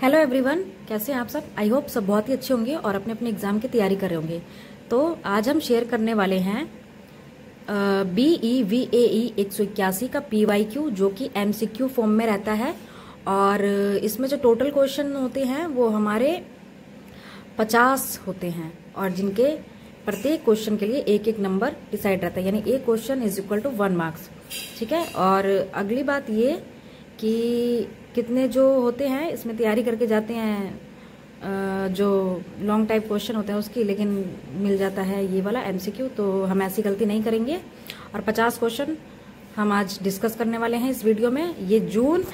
Hello everyone, कैसे हैं आप सब। आई होप सब बहुत ही अच्छे होंगे और अपने अपने एग्जाम की तैयारी कर रहे होंगे। तो आज हम शेयर करने वाले हैं BEVAE 181 का PYQ, जो कि MCQ फॉर्म में रहता है। और इसमें जो टोटल क्वेश्चन होते हैं वो हमारे 50 होते हैं और जिनके प्रत्येक क्वेश्चन के लिए एक एक नंबर डिसाइड रहता है, यानी एक question is equal to 1 marks. ठीक है। और अगली बात ये कि कितने जो होते हैं इसमें तैयारी करके जाते हैं जो लॉन्ग टाइप क्वेश्चन होते हैं उसकी, लेकिन मिल जाता है ये वाला MCQ, तो हम ऐसी गलती नहीं करेंगे। और 50 क्वेश्चन हम आज डिस्कस करने वाले हैं इस वीडियो में। ये जून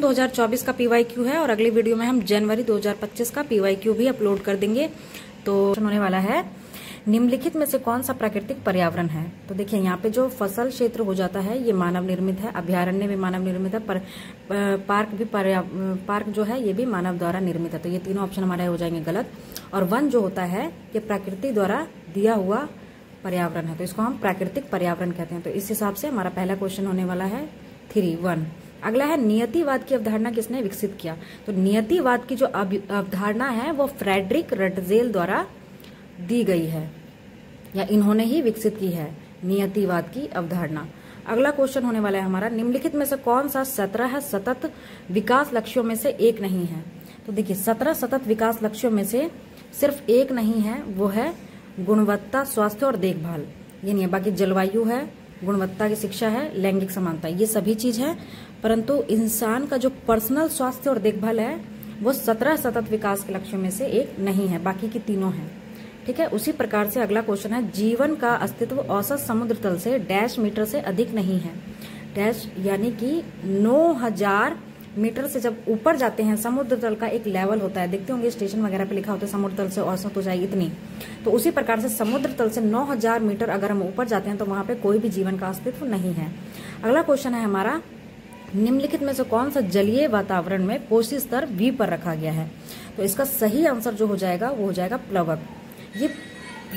2024 का PYQ है और अगली वीडियो में हम जनवरी 2025 का PYQ भी अपलोड कर देंगे। तो होने वाला है निम्नलिखित में से कौन सा प्राकृतिक पर्यावरण है। तो देखिए यहाँ पे जो फसल क्षेत्र हो जाता है ये मानव निर्मित है, अभ्यारण्य भी मानव निर्मित है, पार्क जो है ये भी मानव द्वारा निर्मित है। तो ये तीनों ऑप्शन हमारे हो जाएंगे गलत। और वन जो होता है ये प्रकृति द्वारा दिया हुआ पर्यावरण है, तो इसको हम प्राकृतिक पर्यावरण कहते हैं। तो इस हिसाब से हमारा पहला क्वेश्चन होने वाला है 3-1। अगला है नियतिवाद की अवधारणा किसने विकसित किया। तो नियतिवाद की जो अवधारणा है वो फ्रेडरिक रटजेल द्वारा दी गई है या इन्होंने ही विकसित की है नियतिवाद की अवधारणा। अगला क्वेश्चन होने वाला है हमारा निम्नलिखित में से कौन सा 17 सतत विकास लक्ष्यों में से एक नहीं है। तो देखिए 17 सतत विकास लक्ष्यों में से सिर्फ एक नहीं है, वो है गुणवत्ता, स्वास्थ्य और देखभाल। ये नहीं है, बाकी जलवायु है, गुणवत्ता की शिक्षा है, लैंगिक समानता, ये सभी चीज है। परंतु इंसान का जो पर्सनल स्वास्थ्य और देखभाल है वो 17 सतत विकास के लक्ष्यों में से एक नहीं है, बाकी की तीनों है। ठीक है। उसी प्रकार से अगला क्वेश्चन है जीवन का अस्तित्व औसत समुद्र तल से डैश मीटर से अधिक नहीं है। डैश यानी कि 9000 मीटर से जब ऊपर जाते हैं, समुद्र तल का एक लेवल होता है, देखते होंगे स्टेशन वगैरह पे लिखा होता है समुद्र तल से औसत हो जाए इतनी। तो उसी प्रकार से समुद्र तल से 9000 मीटर अगर हम ऊपर जाते हैं तो वहां पे कोई भी जीवन का अस्तित्व नहीं है। अगला क्वेश्चन है हमारा निम्नलिखित में से कौन सा जलीय वातावरण में कोशी स्तर V पर रखा गया है। तो इसका सही आंसर जो हो जाएगा वो हो जाएगा प्लवक, ये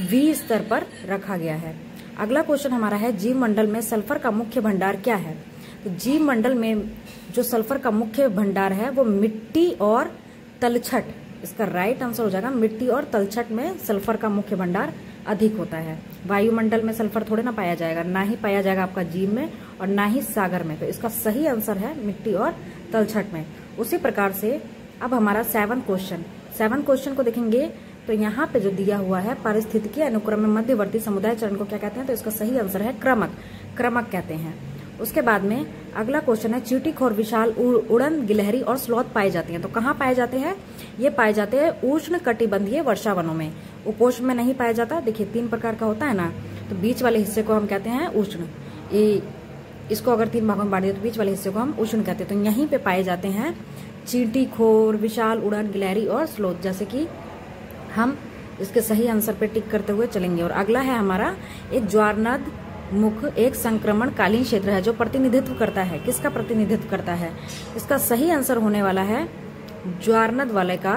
V स्तर पर रखा गया है। अगला क्वेश्चन हमारा है जीव मंडल में सल्फर का मुख्य भंडार क्या है। तो जीव मंडल में जो सल्फर का मुख्य भंडार है वो मिट्टी और तलछट, इसका राइट आंसर हो जाएगा मिट्टी और तलछट में सल्फर का मुख्य भंडार अधिक होता है। वायुमंडल में सल्फर थोड़े ना पाया जाएगा, ना ही पाया जाएगा आपका जीव में और ना ही सागर में। तो इसका सही आंसर है मिट्टी और तलछट में। उसी प्रकार से अब हमारा 7 क्वेश्चन को देखेंगे तो यहाँ पे जो दिया हुआ है पारिस्थितिकी अनुक्रम में मध्यवर्ती समुदाय चरण को क्या कहते हैं। तो इसका सही आंसर है क्रमक कहते हैं। उसके बाद में अगला क्वेश्चन है चींटीखोर विशाल उड़न गिलहरी और स्लॉथ पाए जाते हैं। तो कहाँ पाए जाते हैं, ये पाए जाते हैं उष्ण कटिबंधीय वर्षा वनों में, उपोष्ण में नहीं पाया जाता। देखिए 3 प्रकार का होता है ना, तो बीच वाले हिस्से को हम कहते हैं उष्ण, इसको अगर 3 भागों में बांट दिया तो बीच वाले हिस्से को हम उष्ण कहते हैं। तो यहीं पे पाए जाते हैं चींटीखोर, विशाल उड़न गिलहरी और स्लॉथ, जैसे कि हम इसके सही आंसर पे टिक करते हुए चलेंगे। और अगला है हमारा एक ज्वारनद मुख एक संक्रमण कालीन क्षेत्र है जो प्रतिनिधित्व करता है, किसका प्रतिनिधित्व करता है। इसका सही आंसर होने वाला है ज्वारनद वाले का,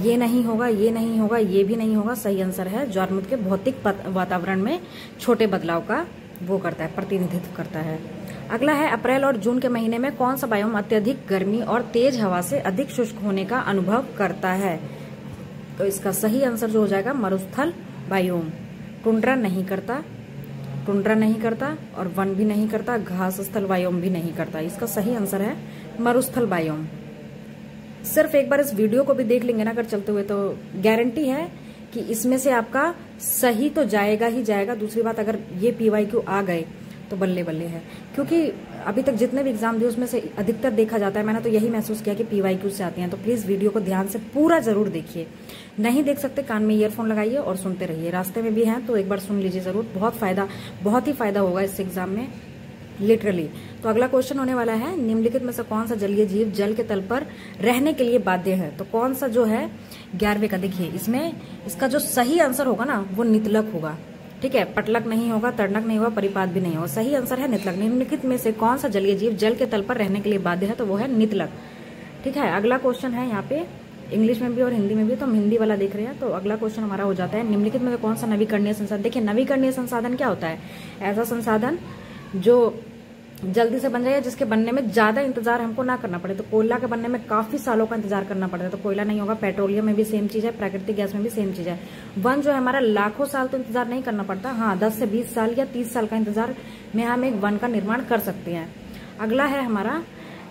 ये नहीं होगा, ये नहीं होगा, ये भी नहीं होगा। सही आंसर है ज्वारनद के भौतिक वातावरण में छोटे बदलाव का वो करता है, प्रतिनिधित्व करता है। अगला है अप्रैल और जून के महीने में कौन सा बायोम अत्यधिक गर्मी और तेज हवा से अधिक शुष्क होने का अनुभव करता है। तो इसका सही आंसर जो हो जाएगा मरुस्थल बायोम। टुंड्रा नहीं करता और वन भी नहीं करता, घास स्थल बायोम भी नहीं करता। इसका सही आंसर है मरुस्थल बायोम। सिर्फ एक बार इस वीडियो को भी देख लेंगे ना अगर चलते हुए, तो गारंटी है कि इसमें से आपका सही तो जाएगा ही जाएगा। दूसरी बात, अगर ये PYQ आ गए तो बल्ले बल्ले है, क्योंकि अभी तक जितने भी एग्जाम दिए उसमें से अधिकतर देखा जाता है, मैंने तो यही महसूस किया कि PYQ से आते हैं। तो प्लीज वीडियो को ध्यान से पूरा जरूर देखिए। नहीं देख सकते कान में ईयरफोन लगाइए और सुनते रहिए, रास्ते में भी हैं तो एक बार सुन लीजिए जरूर, बहुत ही फायदा होगा इस एग्जाम में लिटरली। तो अगला क्वेश्चन होने वाला है निम्नलिखित में से कौन सा जलीय जीव जल के तल पर रहने के लिए बाध्य है। तो कौन सा जो है 11वें का, देखिए इसमें इसका जो सही आंसर होगा ना वो नितलक होगा। ठीक है, पटलक नहीं होगा, तड़नक नहीं होगा, परिपात भी नहीं होगा। सही आंसर है नितलक। निम्नलिखित में से कौन सा जलीय जीव जल के तल पर रहने के लिए बाध्य है, तो वो है नितलक। ठीक है। अगला क्वेश्चन है यहाँ पे इंग्लिश में भी और हिंदी में भी, तो हम हिंदी वाला देख रहे हैं। तो अगला क्वेश्चन हमारा हो जाता है निम्नलिखित में से कौन सा नवीकरणीय संसाधन। देखिए नवीकरणीय संसाधन क्या होता है, ऐसा संसाधन जो जल्दी से बन जाए, जिसके बनने में ज्यादा इंतजार हमको ना करना पड़े। तो कोयला के बनने में काफी सालों का इंतजार करना पड़ता है, तो कोयला नहीं होगा। पेट्रोलियम में भी सेम चीज है, प्राकृतिक गैस में भी सेम चीज है। वन जो है हमारा लाखों साल तो इंतजार नहीं करना पड़ता, हाँ 10 से 20 साल या 30 साल का इंतजार में हम एक वन का निर्माण कर सकते हैं। अगला है हमारा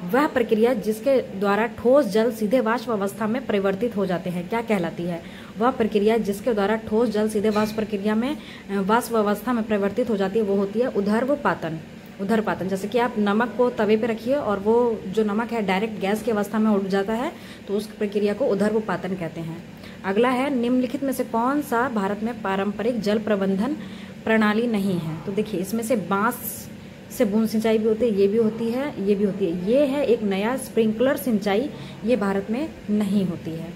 वह प्रक्रिया जिसके द्वारा ठोस जल सीधे वाष्प अवस्था में परिवर्तित हो जाते हैं, क्या कहलाती है? वह प्रक्रिया जिसके द्वारा ठोस जल सीधे वाष्प प्रक्रिया में वाष्प अवस्था में परिवर्तित हो जाती है, वो होती है उदर्वपातन। उदर्वपातन, जैसे कि आप नमक को तवे पे रखिए और वो जो नमक है डायरेक्ट गैस की अवस्था में उड़ जाता है, तो उस प्रक्रिया को उदर्वपातन कहते हैं। अगला है निम्नलिखित में से कौन सा भारत में पारंपरिक जल प्रबंधन प्रणाली नहीं है? तो देखिए इसमें से बांस से बूंद सिंचाई भी होती है, ये भी होती है, ये भी होती है। ये है एक नया स्प्रिंकलर सिंचाई, ये भारत में नहीं होती है।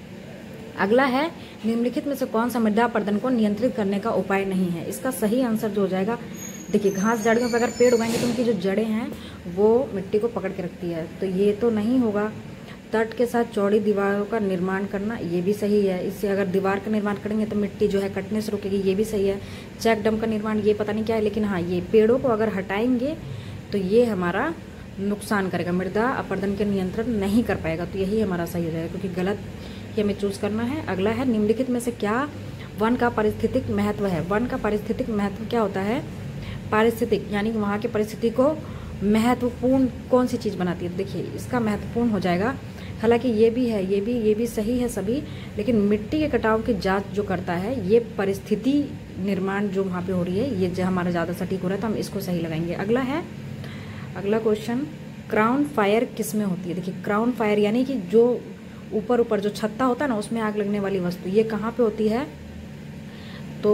अगला है निम्नलिखित में से कौन सा मृदा अपरदन को नियंत्रित करने का उपाय नहीं है? इसका सही आंसर जो हो जाएगा, देखिए घास झाड़ियों पर अगर पेड़ उगाएंगे तो उनकी जो जड़ें हैं वो मिट्टी को पकड़ के रखती है, तो ये तो नहीं होगा। तट के साथ चौड़ी दीवारों का निर्माण करना, ये भी सही है। इससे अगर दीवार का निर्माण करेंगे तो मिट्टी जो है कटने से रुकेगी, ये भी सही है। चेक डैम का निर्माण, ये पता नहीं क्या है, लेकिन हाँ ये पेड़ों को अगर हटाएंगे तो ये हमारा नुकसान करेगा, मृदा अपरदन के नियंत्रण नहीं कर पाएगा, तो यही हमारा सही हो जाएगा, क्योंकि गलत ये हमें चूज करना है। अगला है निम्नलिखित में से क्या वन का पारिस्थितिक महत्व है? वन का पारिस्थितिक महत्व क्या होता है? पारिस्थितिक यानी कि वहाँ की परिस्थिति को महत्वपूर्ण कौन सी चीज बनाती है? देखिए इसका महत्वपूर्ण हो जाएगा, हालांकि ये भी है, ये भी सही है सभी, लेकिन मिट्टी के कटाव की जांच जो करता है, ये परिस्थिति निर्माण जो वहाँ पे हो रही है, ये जो हमारा ज़्यादा सटीक हो रहा है, तो हम इसको सही लगाएंगे। अगला है, अगला क्वेश्चन, क्राउन फायर किस में होती है? देखिए क्राउन फायर यानी कि जो ऊपर जो छत्ता होता है ना, उसमें आग लगने वाली वस्तु, ये कहाँ पे होती है? तो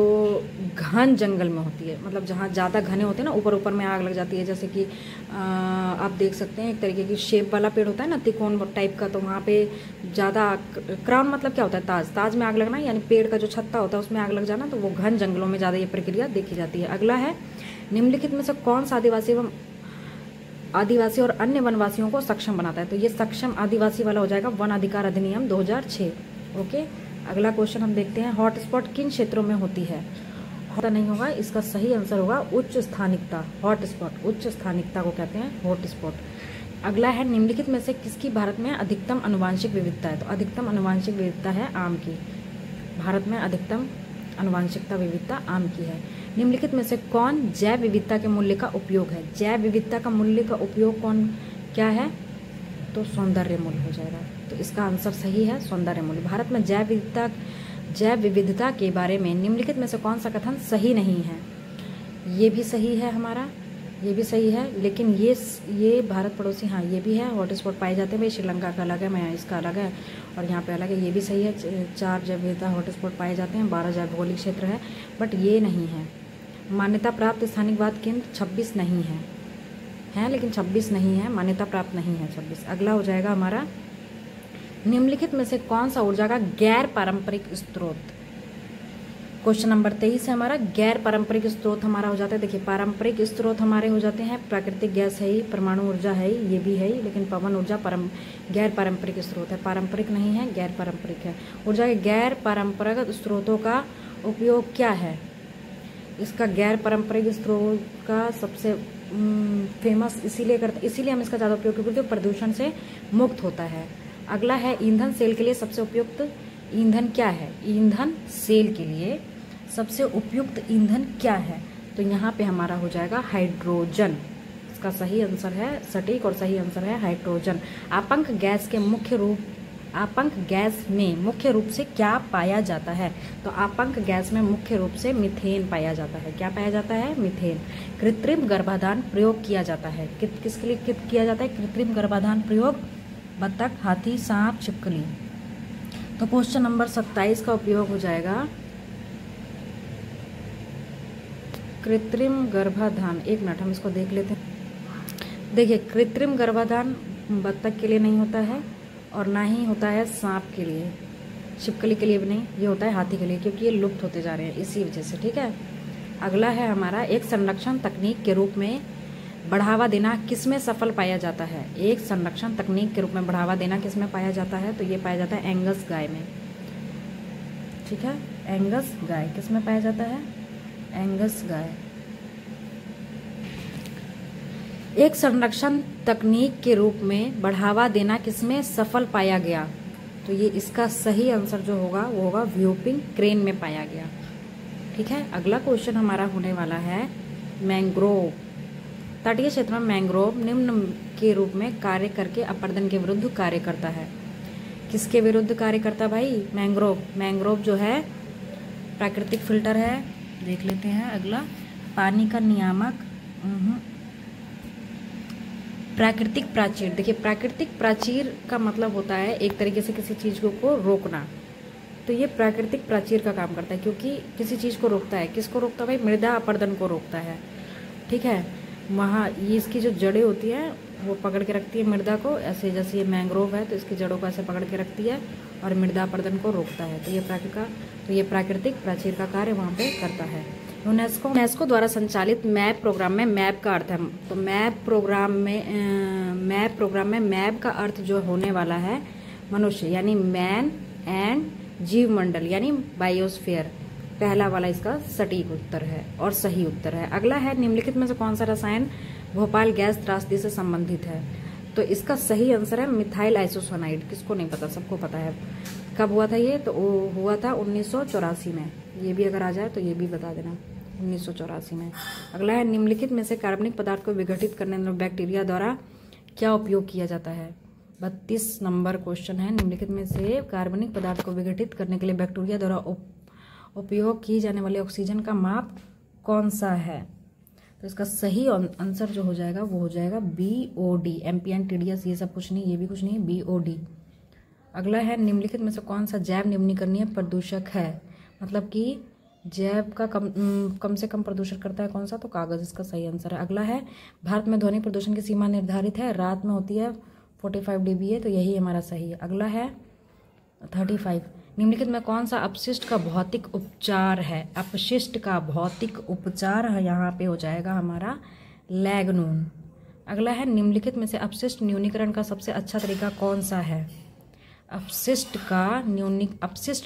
घन जंगल में होती है, मतलब जहाँ ज़्यादा घने होते हैं ना, ऊपर में आग लग जाती है। जैसे कि आप देख सकते हैं एक तरीके की शेप वाला पेड़ होता है ना, तिकोन टाइप का, तो वहाँ पे ज़्यादा क्राउन मतलब क्या होता है? ताज में आग लगना, यानी पेड़ का जो छत्ता होता है उसमें आग लग जाना, तो वो घन जंगलों में ज़्यादा ये प्रक्रिया देखी जाती है। अगला है निम्नलिखित में से कौन सा आदिवासी और अन्य वनवासियों को सक्षम बनाता है? तो ये सक्षम आदिवासी वाला हो जाएगा, वन अधिकार अधिनियम 2006। ओके, अगला क्वेश्चन हम देखते हैं, हॉटस्पॉट किन क्षेत्रों में होती है? होता नहीं होगा, इसका सही आंसर होगा उच्च स्थानिकता। हॉटस्पॉट उच्च स्थानिकता को कहते हैं हॉटस्पॉट। अगला है निम्नलिखित में से किसकी भारत में अधिकतम आनुवांशिक विविधता है? तो अधिकतम आनुवांशिक विविधता है आम की, भारत में अधिकतम आनुवांशिकता विविधता आम की है। निम्नलिखित में से कौन जैव विविधता के मूल्य का उपयोग है? जैव विविधता का मूल्य का उपयोग कौन क्या है? तो सौंदर्य मूल्य हो जाएगा, तो इसका आंसर सही है सौंदर्य मूल्य। भारत में जैव विविधता के बारे में निम्नलिखित में से कौन सा कथन सही नहीं है? ये भी सही है हमारा, ये भी सही है, लेकिन ये भारत पड़ोसी, हाँ ये भी है, हॉटस्पॉट पाए जाते हैं भाई, श्रीलंका का अलग है, मैं इसका अलग है और यहाँ पे अलग है, ये भी सही है। 4 जैव विविधता हॉटस्पॉट पाए जाते हैं, 12 जैव भौगोलिक क्षेत्र है, बट ये नहीं है। मान्यता प्राप्त स्थानिकवाद केंद्र 26 नहीं है, लेकिन 26 नहीं है, मान्यता प्राप्त नहीं है 26। अगला हो जाएगा हमारा, निम्नलिखित में से कौन सा ऊर्जा का गैर पारंपरिक स्रोत? क्वेश्चन नंबर 23 है हमारा, गैर पारंपरिक स्रोत हमारा हो जाता है। देखिए पारंपरिक स्रोत हमारे हो जाते हैं, प्राकृतिक गैस है ही, परमाणु ऊर्जा है ही, ये भी है ही, लेकिन पवन ऊर्जा गैर पारंपरिक स्रोत है, पारंपरिक नहीं है, गैर पारंपरिक है। ऊर्जा के गैर पारंपरिक स्रोतों का उपयोग क्या है? इसका गैर पारंपरिक स्रोत का सबसे फेमस इसीलिए हम इसका ज़्यादा उपयोग क्योंकि प्रदूषण से मुक्त होता है। अगला है, ईंधन सेल के लिए सबसे उपयुक्त ईंधन क्या है? ईंधन सेल के लिए सबसे उपयुक्त ईंधन क्या है? तो यहाँ पे हमारा हो जाएगा हाइड्रोजन। इसका सही आंसर है, सटीक और सही आंसर है हाइड्रोजन। आपंक गैस में मुख्य रूप से क्या पाया जाता है? तो आपंक गैस में मुख्य रूप से मीथेन पाया जाता है। क्या पाया जाता है? मीथेन। कृत्रिम गर्भाधान प्रयोग किया जाता है, किसके लिए किया जाता है कृत्रिम गर्भाधान प्रयोग? बत्तख, हाथी, सांप, छिपकली। तो क्वेश्चन नंबर 27 का उपयोग हो जाएगा कृत्रिम गर्भाधान। एक मिनट हम इसको देख लेते हैं। देखिए कृत्रिम गर्भाधान बत्तख के लिए नहीं होता है और ना ही होता है सांप के लिए, छिपकली के लिए भी नहीं, ये होता है हाथी के लिए, क्योंकि ये लुप्त होते जा रहे हैं इसी वजह से। ठीक है, अगला है हमारा, एक संरक्षण तकनीक के रूप में बढ़ावा देना किसमें सफल पाया जाता है? एक संरक्षण तकनीक के रूप में बढ़ावा देना किसमें पाया जाता है? तो ये पाया जाता है एंगस गाय में। ठीक है, एंगस गाय किसमें पाया जाता है? एंगस गाय। एक संरक्षण तकनीक के रूप में बढ़ावा देना किसमें सफल पाया गया? तो ये इसका सही आंसर जो होगा वो होगा व्यूपिंग क्रेन में पाया गया। ठीक है, अगला क्वेश्चन हमारा होने वाला है मैंग्रोव। तटीय क्षेत्र में मैंग्रोव निम्न के रूप में कार्य करके अपरदन के विरुद्ध कार्य करता है। किसके विरुद्ध कार्य करता भाई? मैंग्रोव। मैंग्रोव जो है प्राकृतिक फिल्टर है। देख लेते हैं अगला, पानी का नियामक। प्राकृतिक प्राचीर। देखिए, प्राकृतिक प्राचीर का मतलब होता है एक तरीके से किसी चीज को रोकना। तो ये प्राकृतिक प्राचीर का काम करता है, क्योंकि किसी चीज को रोकता है। किसको रोकता है भाई? मृदा अपरदन को रोकता है। ठीक है, वहाँ ये इसकी जो जड़ें होती हैं वो पकड़ के रखती है मृदा को, ऐसे जैसे ये मैंग्रोव है तो इसकी जड़ों को ऐसे पकड़ के रखती है और मृदा अपरदन को रोकता है। तो ये प्राकृतिक प्राचीर का कार्य वहाँ पे करता है। यूनेस्को द्वारा संचालित मैप प्रोग्राम में मैप का अर्थ है, तो मैप प्रोग्राम में मैप का अर्थ जो होने वाला है मनुष्य, यानी मैन एंड जीवमंडल यानी बायोस्फीयर। पहला वाला इसका सटीक उत्तर है और सही उत्तर है। अगला है निम्नलिखित में से कौन सा रसायन भोपाल गैस त्रासदी से संबंधित है? तो इसका सही आंसर है मिथाइल आइसोसाइनाइड। किसको नहीं पता? सबको पता है। कब हुआ था ये? तो हुआ था 1984 में। ये भी अगर आ जाए तो ये भी बता देना, 1984 में। अगला है निम्नलिखित में से कार्बनिक पदार्थ को विघटित करने में बैक्टीरिया द्वारा क्या उपयोग किया जाता है? 32 नंबर क्वेश्चन है। निम्नलिखित में से कार्बनिक पदार्थ को विघटित करने के लिए बैक्टीरिया द्वारा उपयोग की जाने वाली ऑक्सीजन का माप कौन सा है? तो इसका सही आंसर जो हो जाएगा वो हो जाएगा BOD। एम्पियन, TDS ये सब कुछ नहीं, ये भी कुछ नहीं, BOD। अगला है निम्नलिखित में से कौन सा जैव निम्नीकरणीय प्रदूषक है? मतलब कि जैव का कम से कम प्रदूषण करता है कौन सा? तो कागज इसका सही आंसर है। अगला है भारत में ध्वनि प्रदूषण की सीमा निर्धारित है, रात में होती है 45 dBA, तो यही हमारा सही है। अगला है 35, निम्नलिखित में कौन सा अपशिष्ट का भौतिक उपचार है? अपशिष्ट का भौतिक उपचार है, यहाँ पे हो जाएगा हमारा लैग्नून। अगला है निम्नलिखित में से अपशिष्ट न्यूनीकरण का सबसे अच्छा तरीका कौन सा है? अपशिष्ट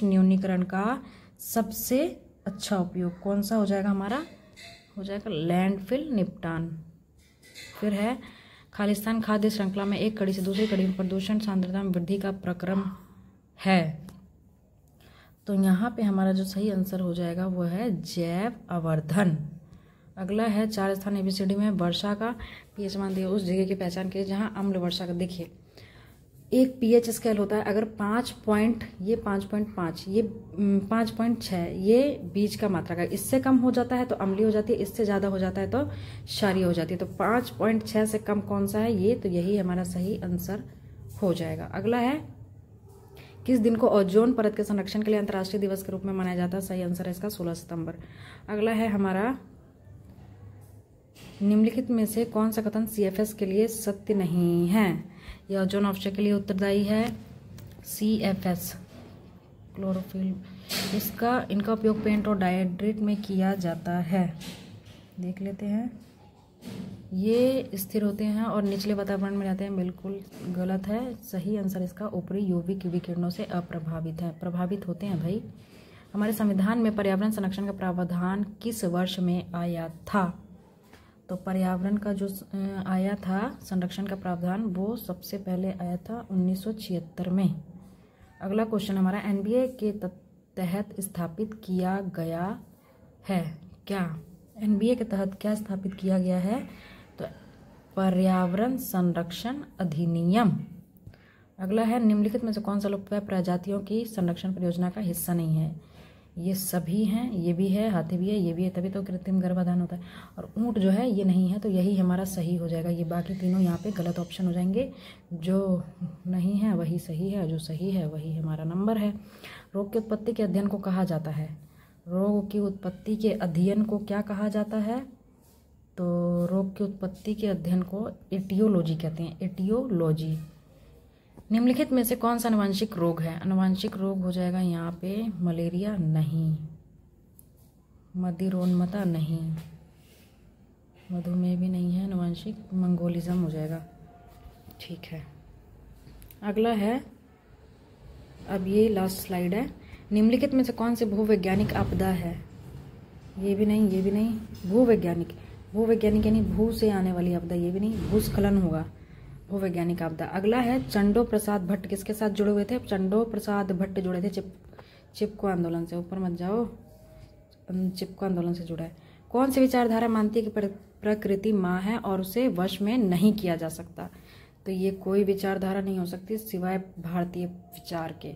न्यूनीकरण का सबसे अच्छा उपयोग कौन सा हो जाएगा हमारा? हो जाएगा लैंडफिल निपटान। फिर है खालिस्तान खाद्य श्रृंखला में एक कड़ी से दूसरी कड़ी में प्रदूषण सांद्रता में वृद्धि का प्रक्रम है। तो यहाँ पे हमारा जो सही आंसर हो जाएगा वो है जैव आवर्धन। अगला है 4 स्थान ABCD में वर्षा का pH मान दिया, उस जगह की पहचान कीजिए जहाँ अम्ल वर्षा का। देखिए, एक pH स्केल होता है, अगर 5.5 ये 5.6 ये बीज का मात्रा का, इससे कम हो जाता है तो अम्लीय हो जाती है, इससे ज़्यादा हो जाता है तो क्षारीय हो जाती है। तो 5.6 से कम कौन सा है? ये, तो यही हमारा सही आंसर हो जाएगा। अगला है किस दिन को ओजोन परत के संरक्षण के लिए अंतर्राष्ट्रीय दिवस के रूप में मनाया जाता है? सही आंसर है इसका 16 सितंबर। अगला है हमारा निम्नलिखित में से कौन सा कथन CFS के लिए सत्य नहीं है? यह ओजोन ऑक्साइड के लिए उत्तरदायी है। CFS क्लोरोफिल, इनका उपयोग पेंट और डायड्रेट में किया जाता है। देख लेते हैं। ये स्थिर होते हैं और निचले वातावरण में रहते हैं, बिल्कुल गलत है। सही आंसर इसका ऊपरी यूवी विकिरणों से अप्रभावित है। प्रभावित होते हैं भाई। हमारे संविधान में पर्यावरण संरक्षण का प्रावधान किस वर्ष में आया था? तो पर्यावरण का जो आया था संरक्षण का प्रावधान वो सबसे पहले आया था 1976 में। अगला क्वेश्चन हमारा NBA के तहत स्थापित किया गया है क्या? NBA के तहत क्या स्थापित किया गया है? तो पर्यावरण संरक्षण अधिनियम। अगला है निम्नलिखित में से कौन सा लुप्तप्राय प्रजातियों की संरक्षण परियोजना का हिस्सा नहीं है? ये सभी हैं, ये भी है, हाथी भी है, ये भी है, तभी तो कृत्रिम गर्भाधान होता है। और ऊंट जो है ये नहीं है, तो यही हमारा सही हो जाएगा। ये बाकी तीनों यहाँ पे गलत ऑप्शन हो जाएंगे। जो नहीं है वही सही है, जो सही है वही हमारा नंबर है। रोग की उत्पत्ति के अध्ययन को कहा जाता है? रोग की उत्पत्ति के अध्ययन को क्या कहा जाता है? तो रोग की उत्पत्ति के अध्ययन को एटियोलॉजी कहते हैं, एटियोलॉजी। निम्नलिखित में से कौन सा आनुवंशिक रोग है? आनुवंशिक रोग हो जाएगा यहाँ पे मलेरिया नहीं, मदिरोन्मता नहीं, मधुमेह भी नहीं है, आनुवंशिक मंगोलिज्म हो जाएगा। ठीक है, अगला है, अब ये लास्ट स्लाइड है। निम्नलिखित में से कौन सी भूवैज्ञानिक आपदा है? ये भी नहीं, ये भी नहीं, भूवैज्ञानिक। भूवैज्ञानिक यानी भू से आने वाली आपदा, ये भी नहीं, भूस्खलन होगा, भूवैज्ञानिक आपदा। अगला है चंडो प्रसाद भट्ट, किसके साथ जुड़े हुए थे? चंडो प्रसाद भट्ट जुड़े थे चिपको आंदोलन से। ऊपर मत जाओ, चिपको आंदोलन से जुड़ा है। कौन सी विचारधारा मानती है कि प्रकृति माँ है और उसे वश में नहीं किया जा सकता? तो ये कोई विचारधारा नहीं हो सकती सिवाय भारतीय विचार के।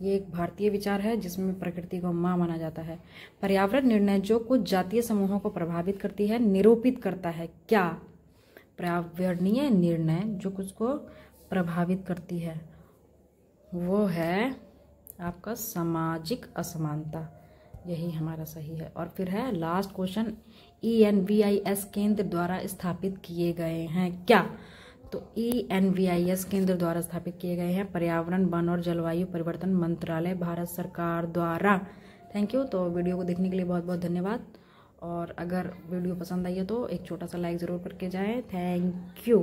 ये एक भारतीय विचार है जिसमें प्रकृति को माँ माना जाता है। पर्यावरण निर्णय जो कुछ जातीय समूहों को प्रभावित करती है निरूपित करता है क्या? पर्यावरणीय निर्णय जो कुछ को प्रभावित करती है वो है आपका सामाजिक असमानता, यही हमारा सही है। और फिर है लास्ट क्वेश्चन, ENVIS केंद्र द्वारा स्थापित किए गए हैं क्या? तो ENVIS केंद्र द्वारा स्थापित किए गए हैं पर्यावरण, वन और जलवायु परिवर्तन मंत्रालय, भारत सरकार द्वारा। Thank you. तो वीडियो को देखने के लिए बहुत बहुत धन्यवाद, और अगर वीडियो पसंद आई है तो एक छोटा सा लाइक ज़रूर करके जाएं। Thank you.